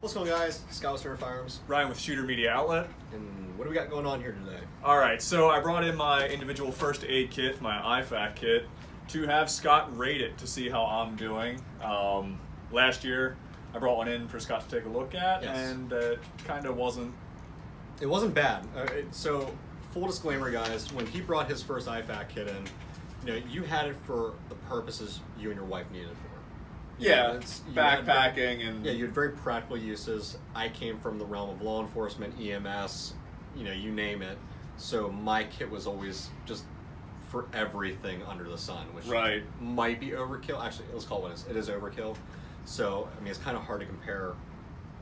What's going on, guys? Scott with Turner Firearms. Ryan with Shooter Media Outlet. And what do we got going on here today? Alright, so I brought in my individual first aid kit, my I.F.A.K kit, to have Scott rate it to see how I'm doing. Last year, I brought one in for Scott to take a look at, Yes. and it kind of wasn't... It wasn't bad. So, full disclaimer, guys, when he brought his first I.F.A.K kit in, you had it for the purposes you and your wife needed it for. Yeah, you backpacking and... Yeah, you had very practical uses. I came from the realm of law enforcement, EMS, you name it. So my kit was always just for everything under the sun, which might be overkill. Actually, let's call it what it is. It is overkill. So, I mean, it's kind of hard to compare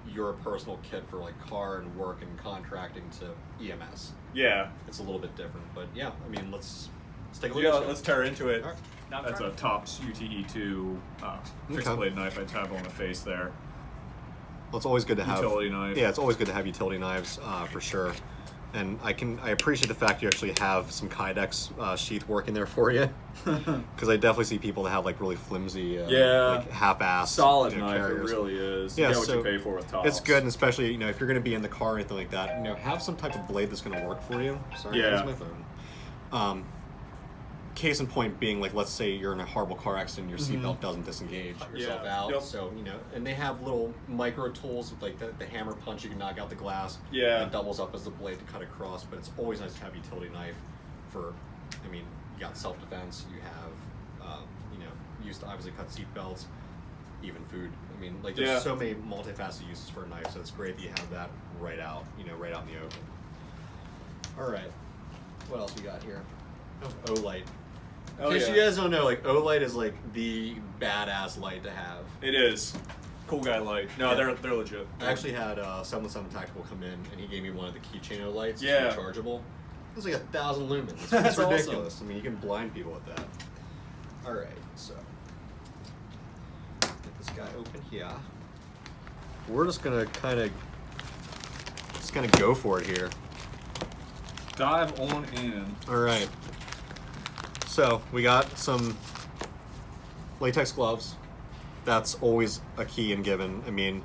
your personal kit for like car and work and contracting to EMS. Yeah. It's a little bit different, but yeah, I mean, let's take a look Yeah, at it. let's tear into it. All right. That's a Tops UTE2 fixed blade knife I have on the face there. Well, it's always good to have utility knife. Yeah, it's always good to have utility knives for sure. And I appreciate the fact you actually have some Kydex sheath working there for you, because I definitely see people that have like really flimsy, like half-ass solid knife. carriers. It really is. Yeah, you get so what you pay for with Tops. It's good, and especially if you're going to be in the car or anything like that, have some type of blade that's going to work for you. Sorry, yeah. that's my phone. Case in point being, like, let's say you're in a horrible car accident, your seatbelt doesn't disengage, cut yourself out. Yep. So, and they have little micro tools with like the hammer punch, you can knock out the glass. Yeah. And it doubles up as the blade to cut across, but it's always nice to have a utility knife for, you got self-defense, you have, used to obviously cut seatbelts, even food. There's so many multifaceted uses for a knife, so it's great that you have that right out, right out in the open. All right, what else we got here? Oh, O-Light. In case you guys don't know, O-Light is like the badass light to have. It is. Cool guy light. No, Yeah. they're legit. I actually had 717 Tactical come in, and he gave me one of the keychain O-Lights. Yeah. It's rechargeable. It was like 1,000 lumens. It's That's ridiculous. awesome. You can blind people with that. All right, so get this guy open here. We're just gonna kind of go for it here. Dive on in. All right. So we got some latex gloves. That's always a key and given.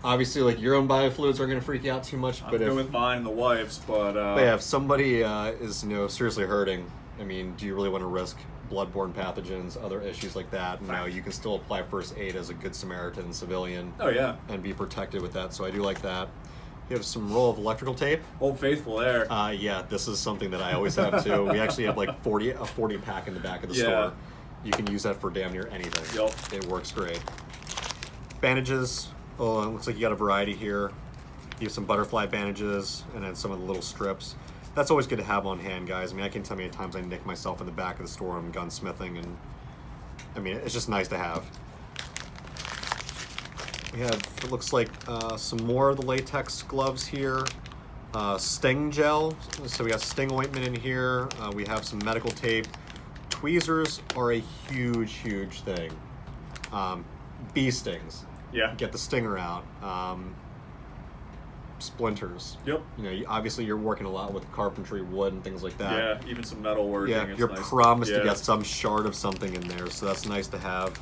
Obviously, like, your own biofluids aren't going to freak you out too much. I'm going with mine and the wife's, but yeah, if somebody is seriously hurting, do you really want to risk bloodborne pathogens, other issues like that? No, you can still apply first aid as a good Samaritan civilian. Oh yeah. And be protected with that. So I do like that. You have some roll of electrical tape. Old Faithful there. Yeah, this is something that I always have too. We actually have like a 40 pack in the back of the store. You can use that for damn near anything. Yep. It works great. Bandages. Oh, it looks like you got a variety here. You have some butterfly bandages and then some of the little strips. That's always good to have on hand, guys. I can't tell how many times I nick myself in the back of the store on gunsmithing, and it's just nice to have. We have, it looks like, some more of the latex gloves here. Sting gel, so we got sting ointment in here. We have some medical tape. Tweezers are a huge, huge thing. Bee stings. Yeah. Get the stinger out. Splinters. Yep. Obviously you're working a lot with carpentry, wood, and things like that. Yeah, even some metal working. Yeah, it's you're nice. promised to get some shard of something in there, so that's nice to have.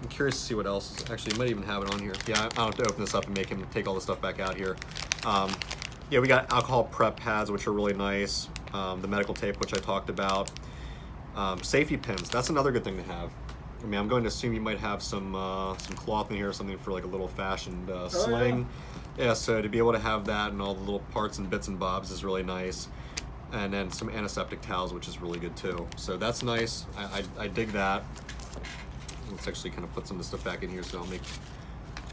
I'm curious to see what else is. Actually, you might even have it on here. Yeah, I don't have to open this up and make him take all the stuff back out here. Yeah, we got alcohol prep pads, which are really nice. The medical tape, which I talked about. Safety pins. That's another good thing to have. I'm going to assume you might have some cloth in here or something for like a little fashioned sling. Yeah, so to be able to have that and all the little parts and bits and bobs is really nice. And then some antiseptic towels, which is really good too. So that's nice. I dig that. Let's actually kind of put some of the stuff back in here so I don't make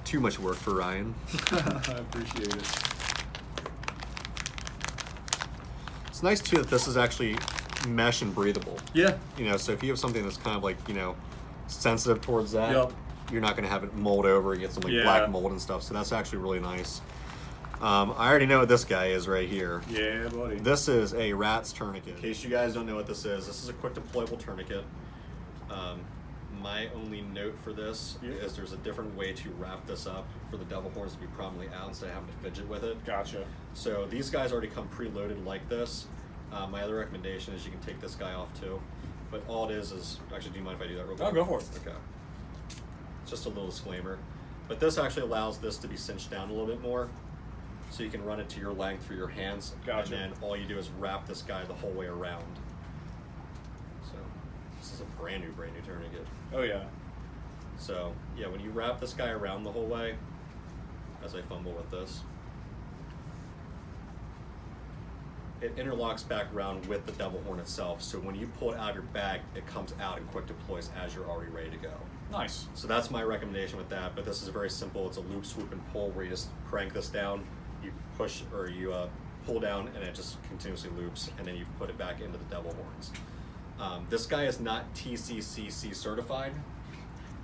too much work for Ryan. I appreciate it. It's nice too that this is actually mesh and breathable. Yeah. So if you have something that's kind of like, sensitive towards that, you're not going to have it mold over and get some black mold and stuff. So that's actually really nice. I already know what this guy is right here. Yeah, buddy. This is a rat's tourniquet. In case you guys don't know what this is a quick deployable tourniquet. My only note for this is there's a different way to wrap this up for the devil horns to be prominently out instead of having to fidget with it. Gotcha. So these guys already come preloaded like this. My other recommendation is you can take this guy off too. But all it is actually, do you mind if I do that real quick? Oh, go for it. Okay. Just a little disclaimer. But this actually allows this to be cinched down a little bit more, so you can run it to your length through your hands. Gotcha. And then all you do is wrap this guy the whole way around. So this is a brand new tourniquet. Oh yeah. So yeah, when you wrap this guy around the whole way, as I fumble with this, it interlocks back around with the double horn itself. So when you pull it out of your bag, it comes out and quick deploys as you're already ready to go. Nice. So that's my recommendation with that. But this is very simple. It's a loop, swoop, and pull where you just crank this down, you push or you pull down, and it just continuously loops, and then you put it back into the double horns. This guy is not TCCC certified.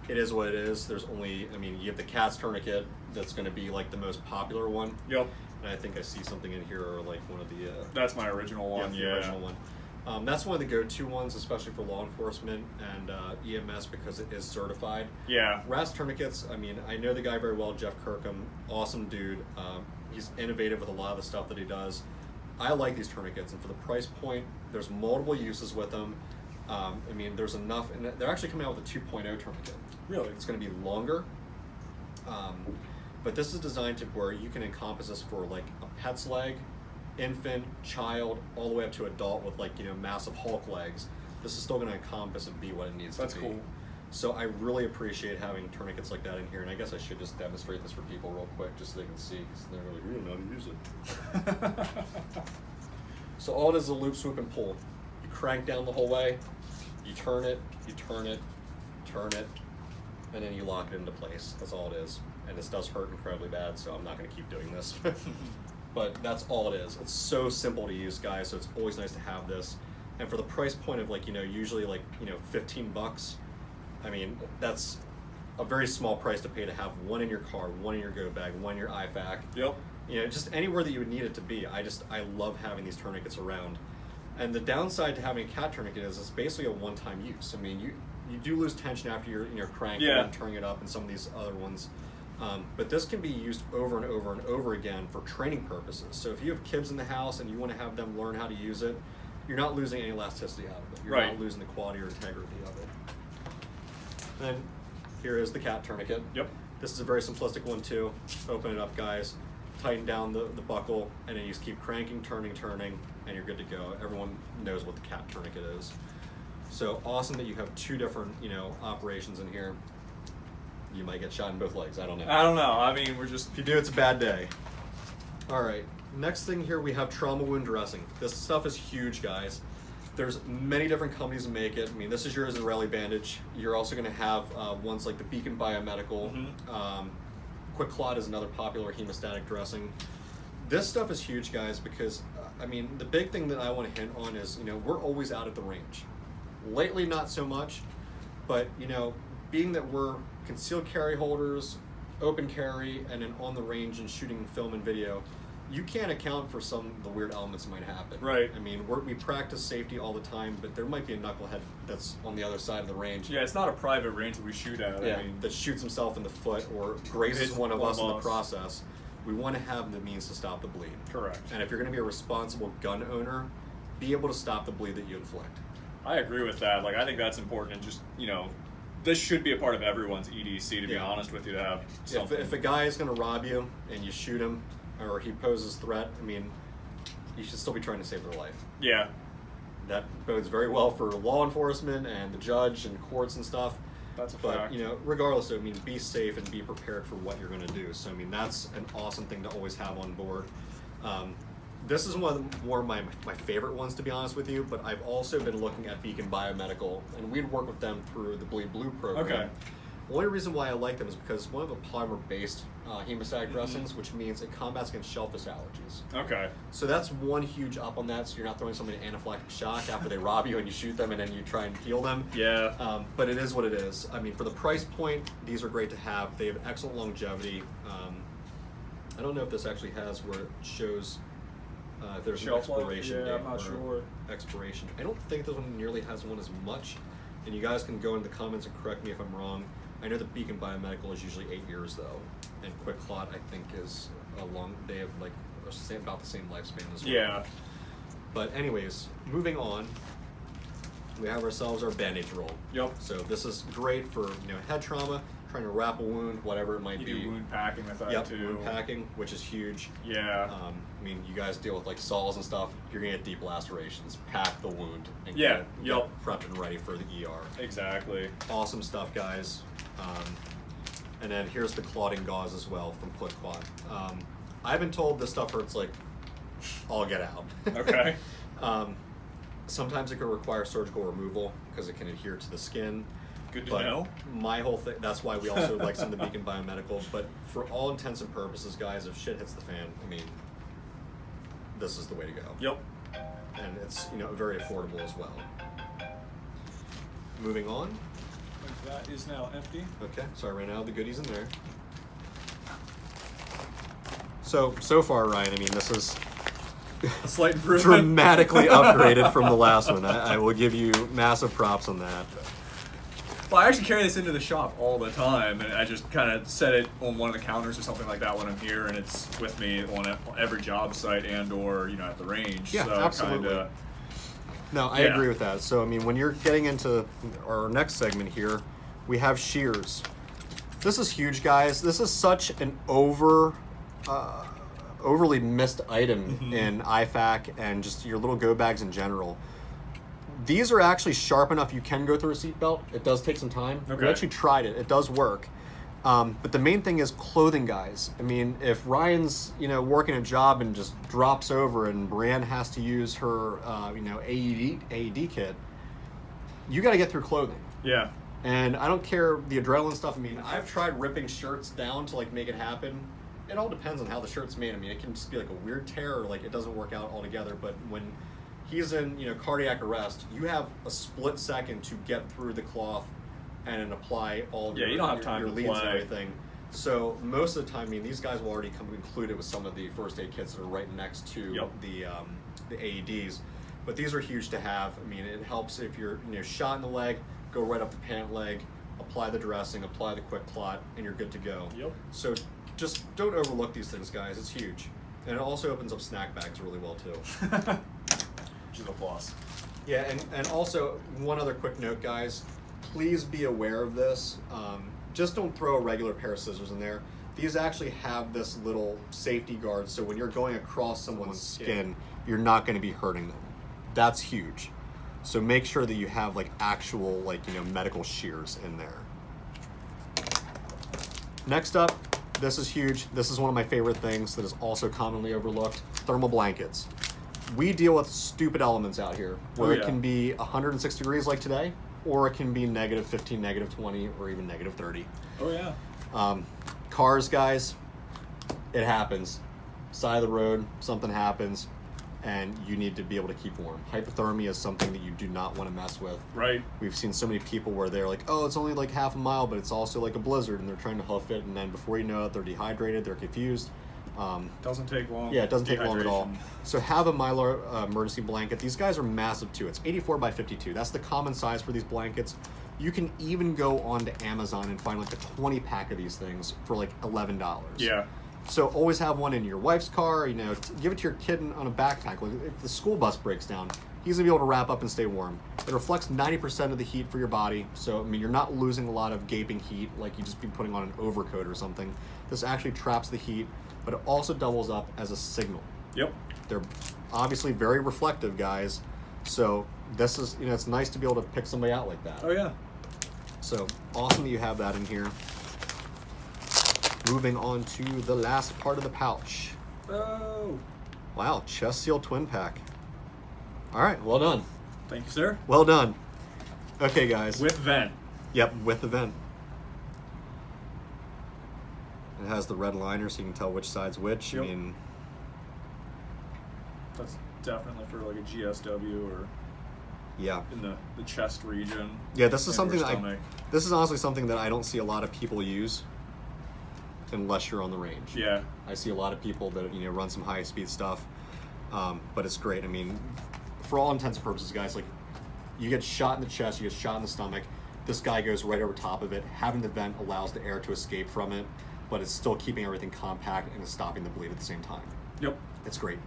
It is what it is. There's only, I mean, you have the Cat's tourniquet that's going to be like the most popular one. Yep. And I think I see something in here, or like one of the. That's my original one. The original one. That's one of the go-to ones, especially for law enforcement and EMS, because it is certified. Yeah. RAS tourniquets. I mean, I know the guy very well, Jeff Kirkham. Awesome dude. He's innovative with a lot of the stuff that he does. I like these tourniquets, and for the price point, there's multiple uses with them. I mean, there's enough, and they're actually coming out with a 2.0 tourniquet. Really? It's going to be longer. But this is designed to where you can encompass this for like a pet's leg, infant, child, all the way up to adult with like, you know, massive Hulk legs. This is still going to encompass and be what it needs to be. That's cool. So I really appreciate having tourniquets like that in here, and I guess I should just demonstrate this for people real quick just so they can see, because they're like, we don't know how to use it. So all it is a loop, swoop, and pull. You crank down the whole way, you turn it, you turn it, turn it, and then you lock it into place. That's all it is. And this does hurt incredibly bad, so I'm not going to keep doing this. But that's all it is. It's so simple to use, guys, so it's always nice to have this. And for the price point of, like, you know, usually like, you know, $15, I mean, that's a very small price to pay to have one in your car, one in your go bag, one in your I.F.A.K. Yep. You know, just anywhere that you would need it to be. I love having these tourniquets around. And the downside to having a cat tourniquet is it's basically a one-time use. I mean, you do lose tension after you're cranking and turning it up, and some of these other ones. But this can be used over and over and over again for training purposes. So if you have kids in the house and you want to have them learn how to use it, you're not losing any elasticity out of it. You're not losing the quality or integrity of it. Then here is the cat tourniquet. Yep. This is a very simplistic one too. Open it up, guys. Tighten down the buckle, and then you just keep cranking, turning, and you're good to go. Everyone knows what the cat tourniquet is. So awesome that you have two different, you know, operations in here. You might get shot in both legs. I don't know. I mean, If you do, it's a bad day. All right. Next thing here, we have trauma wound dressing. This stuff is huge, guys. There's many different companies that make it. I mean, this is your Israeli bandage. You're also going to have ones like the Beacon Biomedical. Quick Clot is another popular hemostatic dressing. This stuff is huge, guys, because, I mean, the big thing that I want to hint on is, you know, we're always out at the range. Lately, not so much, but, you know, being that we're concealed carry holders, open carry, and then on the range and shooting film and video, you can't account for some of the weird elements that might happen. Right. I mean, we practice safety all the time, but there might be a knucklehead that's on the other side of the range. Yeah, it's not a private range that we shoot at. Yeah, I mean, that shoots himself in the foot or grazes one of us in the process. We want to have the means to stop the bleed. Correct. And if you're going to be a responsible gun owner, be able to stop the bleed that you inflict. I agree with that. Like, I think that's important, and just, you know, this should be a part of everyone's EDC, to be honest with you, to have something. If a guy is going to rob you and you shoot him, or he poses threat, I mean, you should still be trying to save their life. Yeah. That bodes very well for law enforcement and the judge and courts and stuff. That's a But, fact. you know, regardless, I mean, be safe and be prepared for what you're going to do. So, I mean, that's an awesome thing to always have on board. This is one of my favorite ones, to be honest with you, but I've also been looking at Beacon Biomedical, and we'd work with them through the Bleed Blue program. Okay. The only reason why I like them is because one of the polymer-based hemostatic dressings, which means it combats against shellfish allergies. Okay. So that's one huge up on that, so you're not throwing somebody an anaphylactic shock after they rob you and you shoot them and then you try and heal them. Yeah. But it is what it is. I mean, for the price point, these are great to have. They have excellent longevity. I don't know if this actually has where it shows if there's Shelf an life? expiration date. Yeah, I'm not sure. Expiration. I don't think this one nearly has one as much. And you guys can go in the comments and correct me if I'm wrong. I know that Beacon Biomedical is usually 8 years though, and Quick Clot I think is they have like about the same lifespan as well. Yeah. But anyways, moving on, we have ourselves our Bandage Roll. Yep. So this is great for, you know, head trauma. trying to wrap a wound, whatever it might You be. do wound packing with that Yep, too. wound packing, which is huge. Yeah. I mean, you guys deal with like saws and stuff. You're gonna get deep lacerations. Pack the wound and Yeah, get prepped and ready for the ER. Exactly. Awesome stuff, guys. And then here's the clotting gauze as well from Clotting. I've been told this stuff hurts like all get out. Okay. Sometimes it can require surgical removal because it can adhere to the skin. Good to But know. my whole thing, that's why we also like some of the Beacon Biomedical. But for all intents and purposes, guys, if shit hits the fan, I mean, this is the way to go. Yep. And it's, you know, very affordable as well. Moving on. That is now empty. Okay, so I ran out of the goodies in there. So far, Ryan, I mean, this is A slight improvement. dramatically upgraded from the last one. I will give you massive props on that. Well, I actually carry this into the shop all the time, and I just kind of set it on one of the counters or something like that when I'm here, and it's with me on every job site and/or at the range. Yeah, so absolutely. Kinda, No, I agree with that. So, I mean, when you're getting into our next segment here, we have shears. This is huge, guys. This is such an overly missed item in I.F.A.K and just your little go bags in general. These are actually sharp enough you can go through a seatbelt. It does take some time. Okay. We actually tried it. It does work. But the main thing is clothing, guys. I mean, if Ryan's working a job and just drops over, and Brienne has to use her AED kit, you got to get through clothing. Yeah. And I don't care the adrenaline stuff. I mean, I've tried ripping shirts down to like make it happen. It all depends on how the shirt's made. I mean, it can just be like a weird tear, or like it doesn't work out altogether. But when he's in cardiac arrest, you have a split second to get through the cloth and apply all of You don't have time your to leads and play. everything. So most of the time, I mean, these guys will already come included with some of the first aid kits that are right next to the AEDs. But these are huge to have. I mean, it helps if you're shot in the leg, go right up the pant leg, apply the dressing, apply the quick clot, and you're good to go. Yep. So just don't overlook these things, guys. It's huge. And it also opens up snack bags really well too. Which is a plus. Yeah, and also one other quick note, guys. Please be aware of this. Just don't throw a regular pair of scissors in there. These actually have this little safety guard, so when you're going across someone's skin, you're not going to be hurting them. That's huge. So make sure that you have like actual medical shears in there. Next up, this is huge. This is one of my favorite things that is also commonly overlooked: thermal blankets. We deal with stupid elements out here where it can be 106 degrees like today, or it can be -15, -20, or even -30. Oh yeah. Cars, guys, it happens. Side of the road, something happens, and you need to be able to keep warm. Hypothermia is something that you do not want to mess with. Right. We've seen so many people where they're like, oh, it's only like half a mile, but it's also like a blizzard, and they're trying to hoof it, and then before you know it, they're dehydrated, they're confused. Doesn't take long. Yeah, it doesn't take long at all. Dehydration. So have a Mylar emergency blanket. These guys are massive too. It's 84 by 52. That's the common size for these blankets. You can even go onto Amazon and find like a 20 pack of these things for like $11. Yeah. So always have one in your wife's car. Give it to your kid on a backpack. Like if the school bus breaks down, he's gonna be able to wrap up and stay warm. It reflects 90% of the heat for your body. So I mean, you're not losing a lot of gaping heat like you just be putting on an overcoat or something. This actually traps the heat, but it also doubles up as a signal. Yep. They're obviously very reflective, guys. So this is, it's nice to be able to pick somebody out like that. Oh yeah. So awesome that you have that in here. Moving on to the last part of the pouch. Oh. Wow, chest seal twin pack. All right, well done. Thank you, sir. Well done. Okay, guys. With vent. Yep, with the vent. It has the red liner so you can tell which side's which. Yep. I mean, That's definitely for like a GSW or yeah. in the chest region. Yeah, this is and something your that stomach. this is honestly something that I don't see a lot of people use unless you're on the range. Yeah. I see a lot of people that run some high speed stuff, but it's great. I mean, for all intents and purposes, guys, like you get shot in the chest, you get shot in the stomach. This guy goes right over top of it. Having the vent allows the air to escape from it, but it's still keeping everything compact and is stopping the bleed at the same time. Yep. It's great.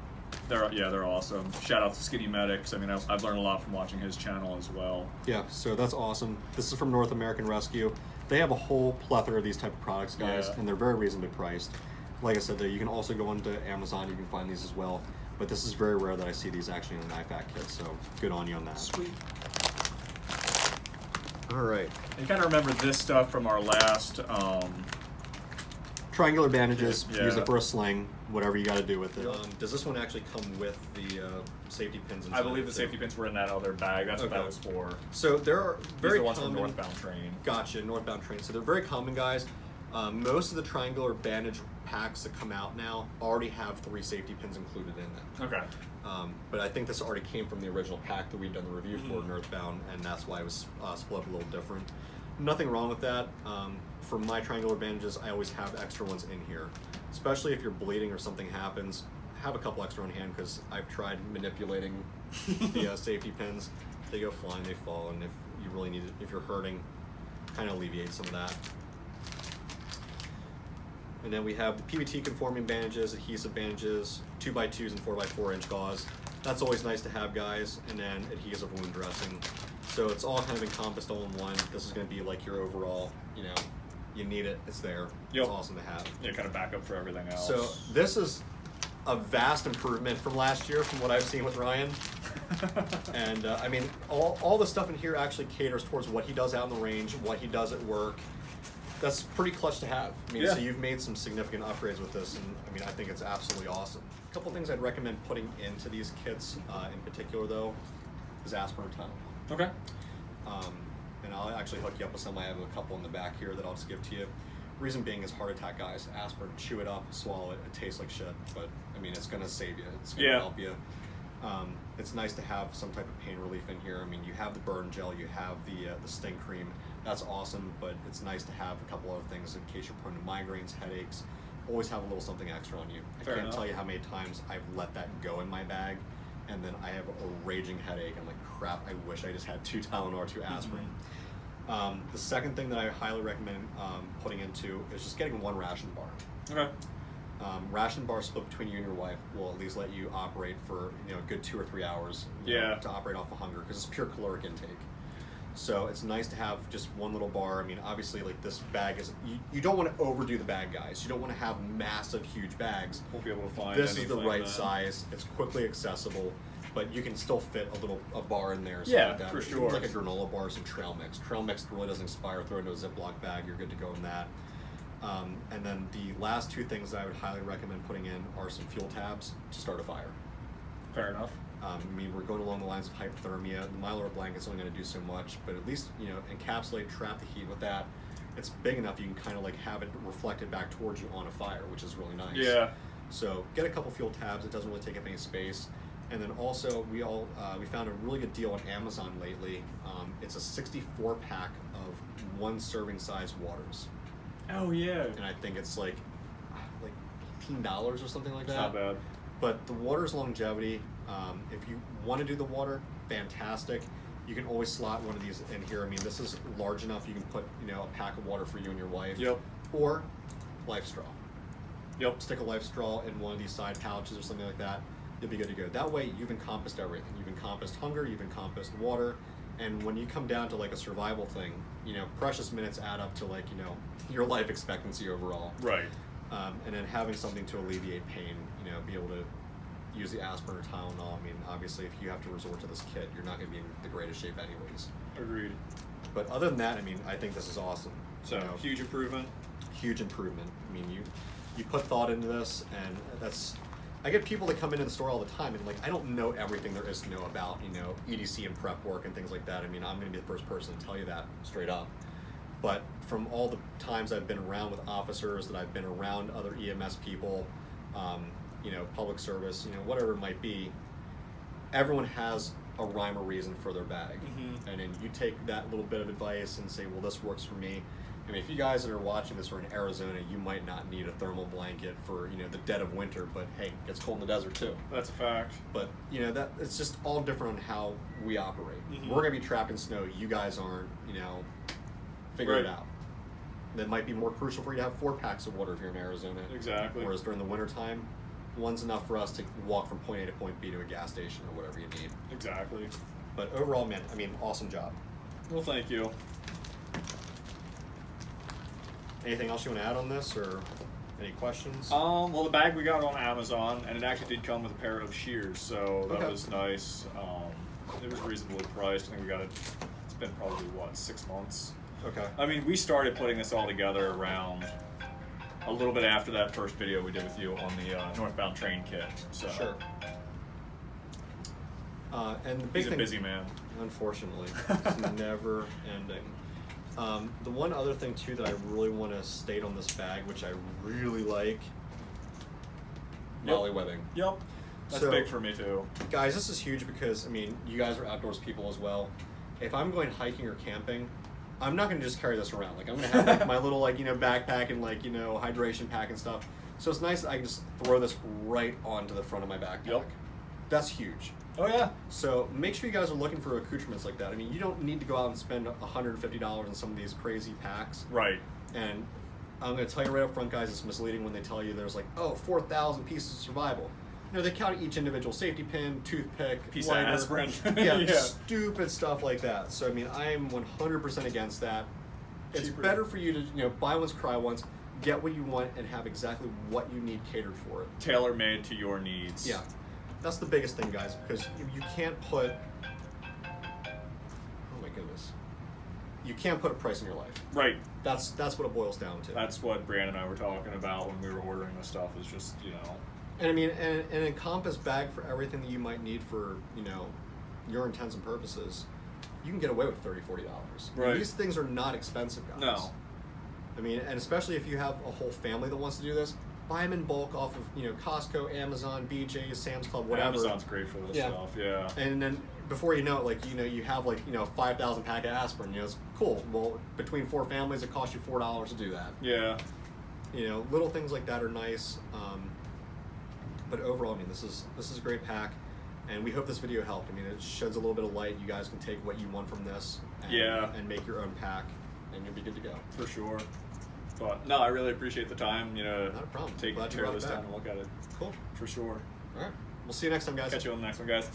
They're awesome. Shout out to Skinny Medics. I mean, I've learned a lot from watching his channel as well. Yeah, so that's awesome. This is from North American Rescue. they have a whole plethora of these type of products, guys, Yeah. and they're very reasonably priced. Like I said, you can also go onto Amazon, you can find these as well, but this is very rare that I see these actually in an I.F.A.K kit, so good on you on that. Sweet. All right. You kind of remember this stuff from our last. Triangular bandages, Yeah. use it for a sling, whatever you got to do with it. Does this one actually come with the safety pins inside? I believe the safety pins were in that other bag. That's what that was for. So there are These very are the ones common. from Northbound Train. Gotcha, northbound train. So they're very common, guys. Most of the triangular bandage packs that come out now already have 3 safety pins included in them. Okay. But I think this already came from the original pack that we'd done the review for, Northbound, and that's why it was split up a little different. Nothing wrong with that. For my triangular bandages, I always have extra ones in here. Especially if you're bleeding or something happens, have a couple extra on hand, because I've tried manipulating the safety pins. They go flying, they fall, and if you really need it, if you're hurting, kind of alleviate some of that. And then we have the Pbt Conforming Bandages, adhesive bandages, 2x2s and 4x4 inch gauze. That's always nice to have, guys. And then adhesive wound dressing. So it's all kind of encompassed all in one. This is going to be like your overall, you need it, it's there. Yep. It's awesome to have. Yeah, kind of backup for everything else. So this is a vast improvement from last year from what I've seen with Ryan. And I mean, all the stuff in here actually caters towards what he does out in the range, what he does at work. That's pretty clutch to have. I mean, Yeah. so you've made some significant upgrades with this, and I mean, I think it's absolutely awesome. A couple things I'd recommend putting into these kits, in particular though, is aspirin Tylenol. Okay. And I'll actually hook you up with some. I have a couple in the back here that I'll just give to you. Reason being is heart attack, guys. Aspirin, chew it up, swallow it. It tastes like shit, but I mean, it's gonna save you. It's gonna help you. It's nice to have some type of pain relief in here. I mean, you have the burn gel, you have the sting cream. That's awesome, but it's nice to have a couple other things in case you're prone to migraines, headaches. Always have a little something extra on you. I can't tell you how many times I've let that go in my bag, and then I have a raging headache. I'm like, crap, I wish I just had 2 Tylenol or 2 aspirin. The second thing that I highly recommend putting into is just getting 1 Ration Bar. Okay. Ration Bar split between you and your wife will at least let you operate for a good 2 or 3 hours to operate off of hunger, because it's pure caloric intake. So it's nice to have just 1 little bar. I mean, obviously, like, this bag is, you don't want to overdo the bag, guys. You don't want to have massive, huge bags. Won't be able to find This is the anything right then. size. It's quickly accessible, but you can still fit a bar in there. Yeah, like that. for Even sure. like a granola bar, some trail mix. Trail mix really doesn't expire. Throw it into a Ziploc bag. You're good to go in that. And then the last 2 things that I would highly recommend putting in are some fuel tabs to start a fire. Fair enough. I mean, we're going along the lines of hypothermia. The Mylar blanket's only going to do so much, but at least, encapsulate, trap the heat with that. It's big enough you can kind of like have it reflected back towards you on a fire, which is really nice. Yeah. So get a couple fuel tabs. It doesn't really take up any space. And then also we found a really good deal on Amazon lately. It's a 64 pack of 1 serving size waters. Oh yeah. And I think it's like $18 or something like It's that. not bad. But the water's longevity, if you want to do the water, fantastic. You can always slot one of these in here. I mean, this is large enough you can put, a pack of water for you and your wife. Yep. Or life straw. Yep. Stick a life straw in one of these side pouches or something like that. You'll be good to go. That way, you've encompassed everything. You've encompassed hunger, you've encompassed water, and when you come down to like a survival thing, precious minutes add up to like, your life expectancy overall. Right. And then having something to alleviate pain, be able to use the aspirin or Tylenol. I mean, obviously, if you have to resort to this kit, you're not going to be in the greatest shape anyways. Agreed. But other than that, I mean, I think this is awesome. So huge improvement. Huge improvement. I mean, you put thought into this, and I get people that come into the store all the time, and like, I don't know everything there is to know about, EDC and prep work and things like that. I mean, I'm going to be the first person to tell you that straight up. But from all the times I've been around with officers, that I've been around other EMS people, public service, whatever it might be, everyone has a rhyme or reason for their bag. And then you take that little bit of advice and say, well, this works for me. I mean, if you guys that are watching this are in Arizona, you might not need a thermal blanket for, the dead of winter, but hey, it gets cold in the desert too. That's a fact. But, that it's just all different on how we operate. We're going to be trapped in snow. You guys aren't, figure it out. That might be more crucial for you to have 4 packs of water if you're in Arizona. Exactly. Whereas during the wintertime, 1's enough for us to walk from point A to point B to a gas station or whatever you need. Exactly. But overall, man, I mean, awesome job. Well, thank you. Anything else you want to add on this, or any questions? Well, the bag we got on Amazon, and it actually did come with a pair of shears, so that was nice. It was reasonably priced. I think we got it. It's been probably what, 6 months. Okay. I mean, we started putting this all together around a little bit after that first video we did with you on the northbound train kit. So. Sure. And the big He's thing, a busy man. Unfortunately, it's never ending. The one other thing too that I really want to state on this bag, which I really like, molly webbing. Yep. That's So, big for me too. Guys, this is huge because, I mean, you guys are outdoors people as well. If I'm going hiking or camping, I'm not going to just carry this around. Like, I'm going to have like, my little, like, you know, backpack and, like, you know, hydration pack and stuff. So it's nice that I can just throw this right onto the front of my backpack. Yep. That's huge. Oh yeah. So make sure you guys are looking for accoutrements like that. I mean, you don't need to go out and spend $150 on some of these crazy packs. Right. And I'm going to tell you right up front, guys, it's misleading when they tell you there's like, oh, 4,000 pieces of survival. You know, they count each individual safety pin, toothpick, Piece lighter, of aspirin. yeah, stupid stuff like that. So I mean, I am 100% against that. It's Cheaper. better for you to, you know, buy once, cry once, get what you want, and have exactly what you need catered for it. Tailor made to your needs. Yeah, that's the biggest thing, guys, because you can't put. Oh my goodness, you can't put a price in your life. Right. That's what it boils down to. That's what Brianna and I were talking about when we were ordering this stuff. Is just, you know. And I mean, an encompass bag for everything that you might need for, you know, your intents and purposes, you can get away with $30, $40. Right. These things are not expensive, guys. No. I mean, and especially if you have a whole family that wants to do this, buy them in bulk off of, you know, Costco, Amazon, BJ's, Sam's Club, whatever. Amazon's great for this stuff. Yeah. And then before you know it, like, you know, you have like, you know, 5,000 pack of aspirin. You know, it's cool. Well, between 4 families, it costs you $4 to do that. Yeah. You know, little things like that are nice. But overall, I mean, this is a great pack, and we hope this video helped. I mean, it sheds a little bit of light. You guys can take what you want from this and make your own pack, and you'll be good to go. For sure. But no, I really appreciate the time, you know, Not a problem. take Glad you care of brought it this back. time and look at it. Cool. For sure. All right. We'll see you next time, guys. Catch you on the next one, guys.